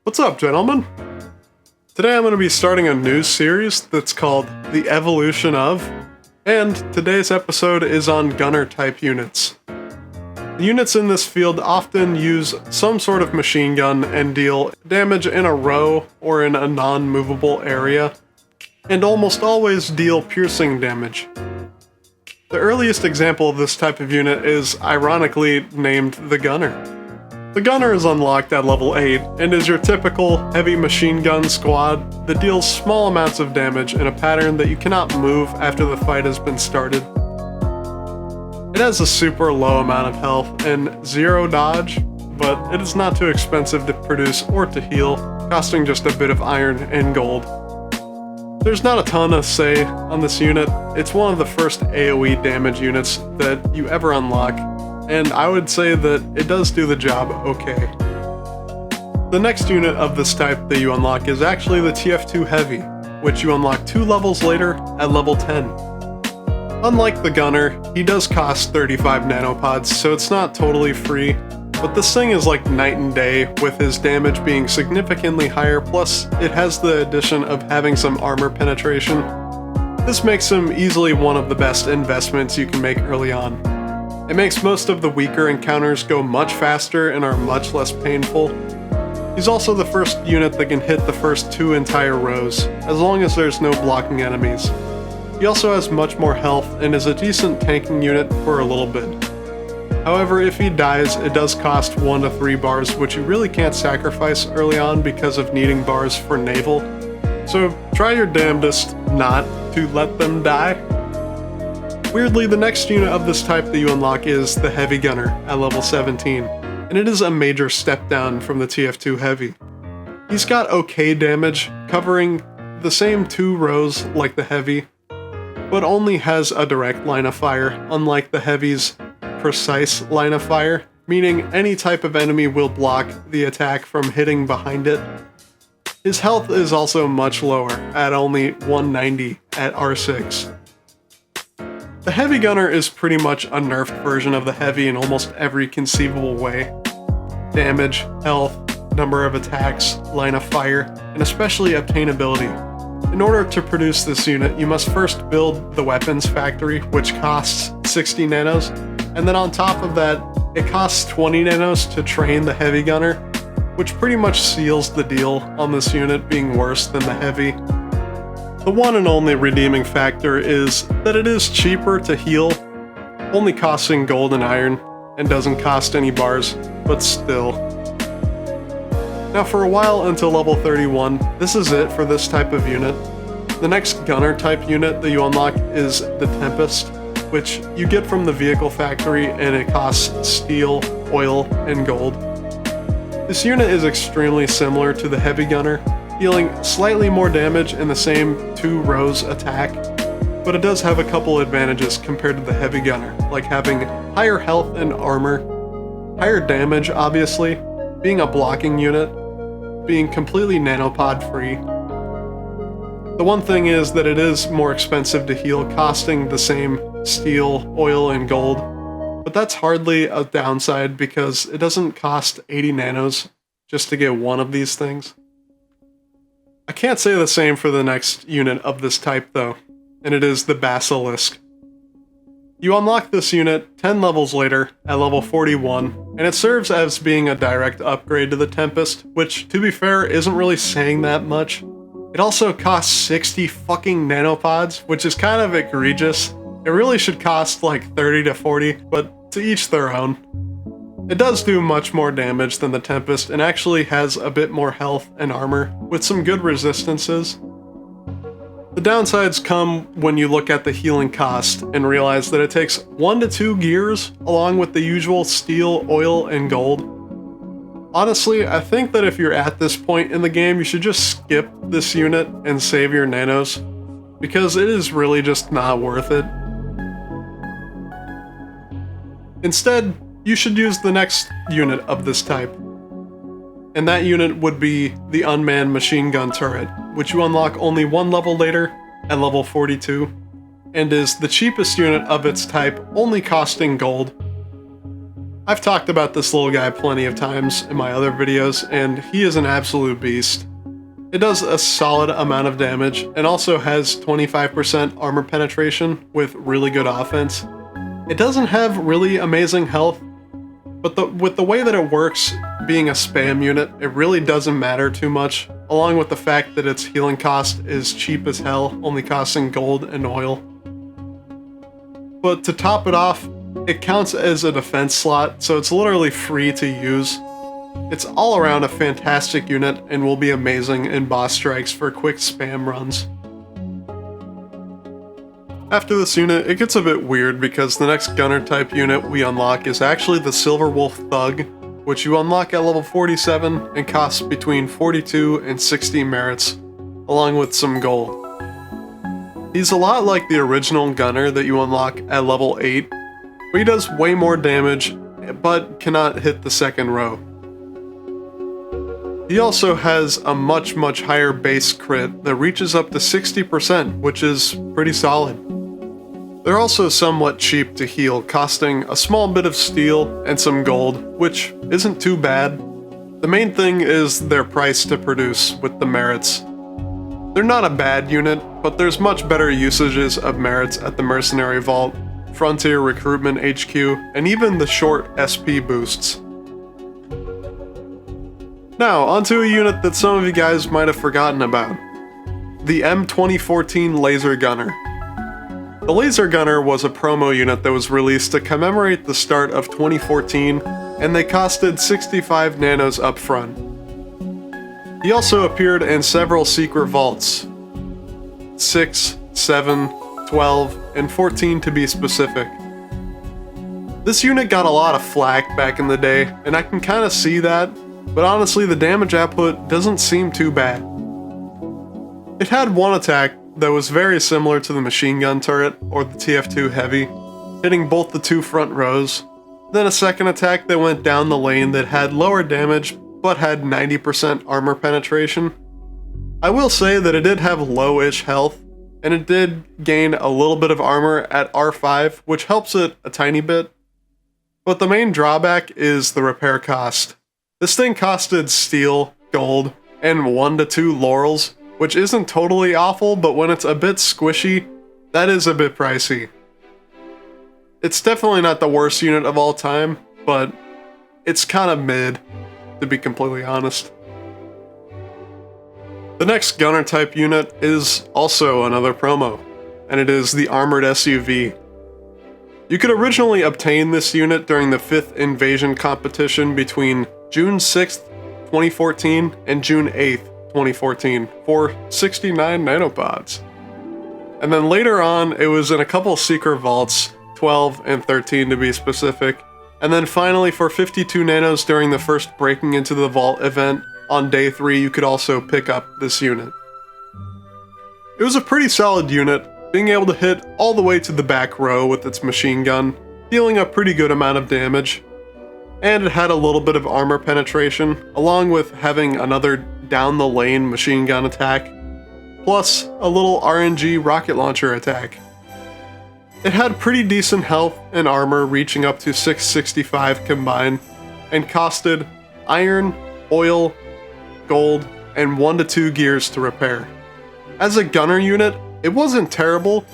What's up, gentlemen? Today I'm going to be starting a new series that's called The Evolution of, and today's episode is on gunner type units. The units in this field often use some sort of machine gun and deal damage in a row or in a non-movable area, and almost always deal piercing damage. The earliest example of this type of unit is ironically named the Gunner. The Gunner is unlocked at level 8 and is your typical heavy machine gun squad that deals small amounts of damage in a pattern that you cannot move after the fight has been started. It has a super low amount of health and 0 dodge, but it is not too expensive to produce or to heal, costing just a bit of iron and gold. There's not a ton to say on this unit. It's one of the first AoE damage units that you ever unlock, and I would say that it does do the job okay. The next unit of this type that you unlock is actually the TF2 Heavy, which you unlock 2 levels later at level 10. Unlike the Gunner, he does cost 35 nanopods, so it's not totally free, but this thing is like night and day, with his damage being significantly higher, plus it has the addition of having some armor penetration. This makes him easily one of the best investments you can make early on. It makes most of the weaker encounters go much faster and are much less painful. He's also the first unit that can hit the first 2 entire rows, as long as there's no blocking enemies. He also has much more health and is a decent tanking unit for a little bit. However, if he dies, it does cost 1 to 3 bars, which you really can't sacrifice early on because of needing bars for naval. So try your damnedest not to let them die. Weirdly, the next unit of this type that you unlock is the Heavy Gunner at level 17, and it is a major step down from the TF2 Heavy. He's got okay damage, covering the same 2 rows like the Heavy, but only has a direct line of fire, unlike the Heavy's precise line of fire, meaning any type of enemy will block the attack from hitting behind it. His health is also much lower, at only 190 at R6. The Heavy Gunner is pretty much a nerfed version of the Heavy in almost every conceivable way. Damage, health, number of attacks, line of fire, and especially obtainability. In order to produce this unit, you must first build the weapons factory, which costs 60 nanos, and then on top of that, it costs 20 nanos to train the Heavy Gunner, which pretty much seals the deal on this unit being worse than the Heavy. The one and only redeeming factor is that it is cheaper to heal, only costing gold and iron, and doesn't cost any bars, but still. Now for a while until level 31, this is it for this type of unit. The next gunner type unit that you unlock is the Tempest, which you get from the vehicle factory, and it costs steel, oil, and gold. This unit is extremely similar to the Heavy Gunner, dealing slightly more damage in the same 2 rows attack, but it does have a couple advantages compared to the Heavy Gunner, like having higher health and armor, higher damage obviously, being a blocking unit, being completely nanopod free. The one thing is that it is more expensive to heal, costing the same steel, oil, and gold, but that's hardly a downside because it doesn't cost 80 nanos just to get one of these things. I can't say the same for the next unit of this type though, and it is the Basilisk. You unlock this unit 10 levels later at level 41, and it serves as being a direct upgrade to the Tempest, which, to be fair, isn't really saying that much. It also costs 60 fucking nanopods, which is kind of egregious. It really should cost like 30 to 40, but to each their own. It does do much more damage than the Tempest, and actually has a bit more health and armor, with some good resistances. The downsides come when you look at the healing cost and realize that it takes 1 to 2 gears along with the usual steel, oil, and gold. Honestly, I think that if you're at this point in the game, you should just skip this unit and save your nanos, because it is really just not worth it. Instead, you should use the next unit of this type, and that unit would be the Unmanned Machine Gun Turret, which you unlock only 1 level later at level 42, and is the cheapest unit of its type, only costing gold. I've talked about this little guy plenty of times in my other videos, and he is an absolute beast. It does a solid amount of damage, and also has 25% armor penetration with really good offense. It doesn't have really amazing health, but with the way that it works, being a spam unit, it really doesn't matter too much, along with the fact that its healing cost is cheap as hell, only costing gold and oil. But to top it off, it counts as a defense slot, so it's literally free to use. It's all around a fantastic unit and will be amazing in boss strikes for quick spam runs. After this unit, it gets a bit weird because the next gunner type unit we unlock is actually the Silverwolf Thug, which you unlock at level 47 and costs between 42 and 60 merits, along with some gold. He's a lot like the original gunner that you unlock at level 8, but he does way more damage, but cannot hit the second row. He also has a much higher base crit that reaches up to 60%, which is pretty solid. They're also somewhat cheap to heal, costing a small bit of steel and some gold, which isn't too bad. The main thing is their price to produce with the merits. They're not a bad unit, but there's much better usages of merits at the Mercenary Vault, Frontier Recruitment HQ, and even the short SP boosts. Now, onto a unit that some of you guys might have forgotten about. The M2014 Laser Gunner. The Laser Gunner was a promo unit that was released to commemorate the start of 2014, and they costed 65 nanos up front. He also appeared in several secret vaults. 6, 7, 12, and 14 to be specific. This unit got a lot of flack back in the day, and I can kinda see that, but honestly the damage output doesn't seem too bad. It had one attack that was very similar to the machine gun turret or the TF2 Heavy, hitting both the two front rows, then a second attack that went down the lane that had lower damage but had 90% armor penetration. I will say that it did have low-ish health, and it did gain a little bit of armor at R5, which helps it a tiny bit. But the main drawback is the repair cost. This thing costed steel, gold, and 1 to 2 laurels, which isn't totally awful, but when it's a bit squishy, that is a bit pricey. It's definitely not the worst unit of all time, but it's kind of mid, to be completely honest. The next gunner type unit is also another promo, and it is the Armored SUV. You could originally obtain this unit during the 5th Invasion competition between June 6th, 2014 and June 8th, 2014 for 69 nanopods. And then later on, it was in a couple secret vaults, 12 and 13 to be specific, and then finally for 52 nanos during the first Breaking Into the Vault event on day 3 you could also pick up this unit. It was a pretty solid unit, being able to hit all the way to the back row with its machine gun, dealing a pretty good amount of damage, and it had a little bit of armor penetration, along with having another down the lane machine gun attack, plus a little RNG rocket launcher attack. It had pretty decent health and armor reaching up to 665 combined, and costed iron, oil, gold, and 1 to 2 gears to repair. As a gunner unit, it wasn't terrible,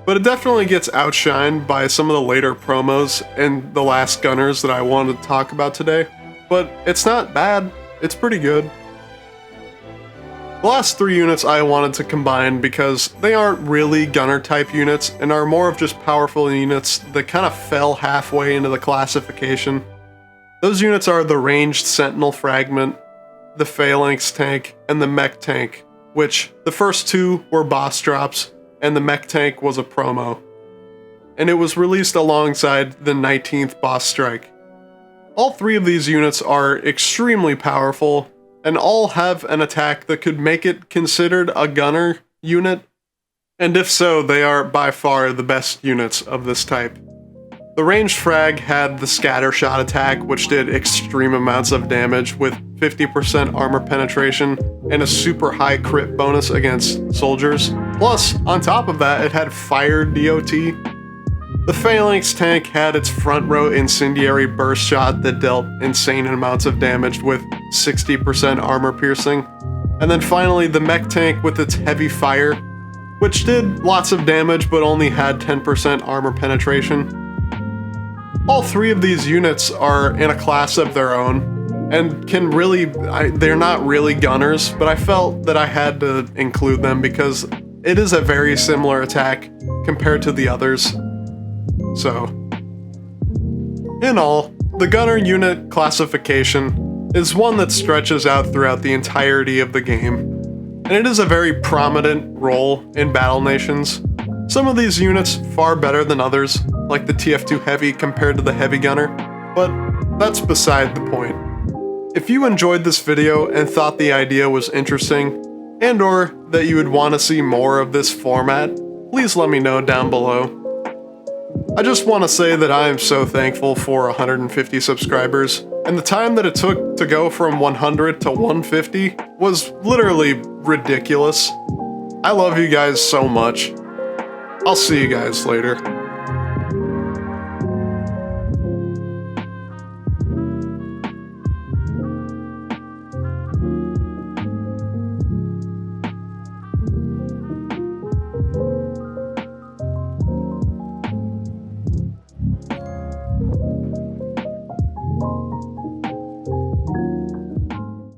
but it definitely gets outshined by some of the later promos and the last gunners that I wanted to talk about today, but it's not bad, it's pretty good. The last 3 units I wanted to combine because they aren't really gunner type units and are more of just powerful units that kind of fell halfway into the classification. Those units are the Ranged Sentinel Fragment, the Phalanx Tank, and the Mech Tank, which the first 2 were boss drops, and the Mech Tank was a promo. And it was released alongside the 19th boss strike. All 3 of these units are extremely powerful, and all have an attack that could make it considered a gunner unit, and if so, they are by far the best units of this type. The ranged frag had the scatter shot attack, which did extreme amounts of damage with 50% armor penetration and a super high crit bonus against soldiers. Plus, on top of that, it had fire DOT. The Phalanx tank had its front row incendiary burst shot that dealt insane amounts of damage with 60% armor piercing. And then finally the mech tank with its heavy fire, which did lots of damage but only had 10% armor penetration. All three of these units are in a class of their own, and they're not really gunners, but I felt that I had to include them because it is a very similar attack compared to the others. So, in all, the gunner unit classification is one that stretches out throughout the entirety of the game, and it is a very prominent role in Battle Nations. Some of these units far better than others, like the TF2 Heavy compared to the Heavy Gunner, but that's beside the point. If you enjoyed this video and thought the idea was interesting, and or that you would want to see more of this format, please let me know down below. I just want to say that I am so thankful for 150 subscribers, and the time that it took to go from 100 to 150 was literally ridiculous. I love you guys so much. I'll see you guys later.